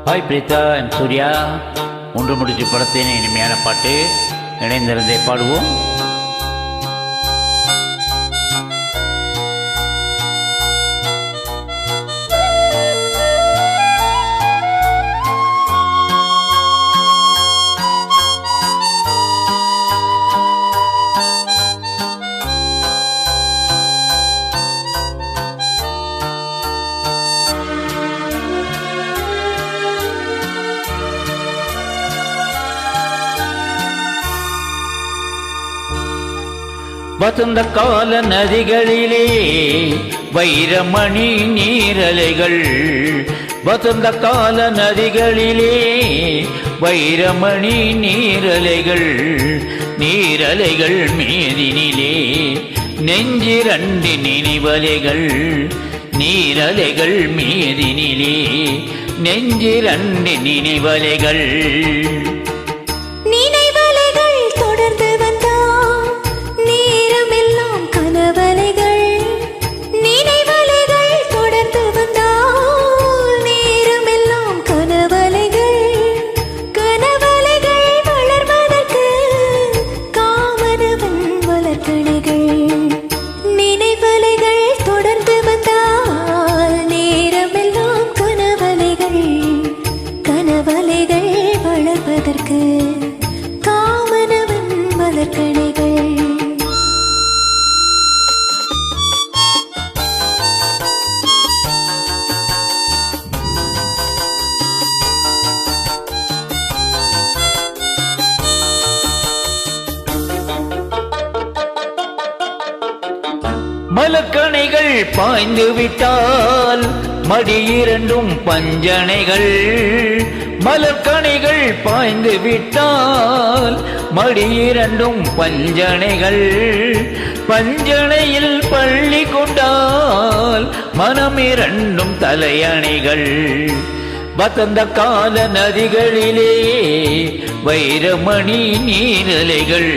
Hi Preetha and Surya. ஒன்று முடிச்சு படத்தின் இனிமையான பாட்டு இணைந்திருந்தே பாடுவோம். வசந்த கால நதிகளிலே வைரமணி நீரலைகள், வசந்த கால நதிகளிலே வைரமணி நீரலைகள், நீரலைகள் மீதினிலே நெஞ்சிரண்டு நினைவலைகள், நீரலைகள் மீதினிலே நெஞ்சிரண்டு நினைவலைகள். காமனவன் மலர்கணைகள். மலர்கணைகள் பாய்ந்து விட்டால் மடி இரண்டும் பஞ்சனைகள், மலர்கணைகள் பாய்ந்து விட்டால் மடி இரண்டும் பஞ்சனைகள், பஞ்சனையில் பள்ளி கொண்டால் மனம் இரண்டும் தலையணைகள். வசந்த கால நதிகளிலே வைரமணி நீரலைகள்,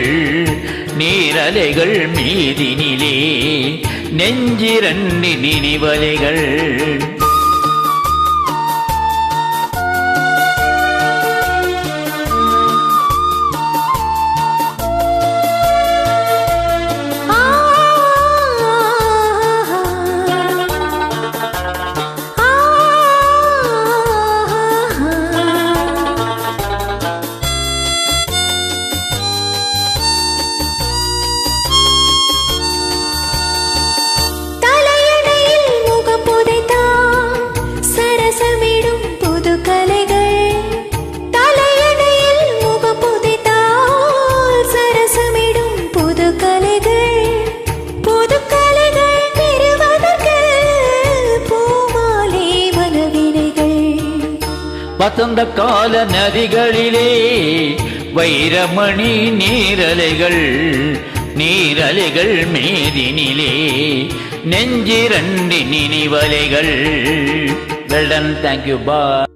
நீரலைகள் மீதினிலே நெஞ்சிரண்டு நினைவலைகள். வசந்த கால நதிகளிலே வைரமணி நீரலைகள், நீரலைகள் மீதினிலே நெஞ்சிரண்டு நினைவலைகள். வெல் டன், தேங்க்யூ, பாய்.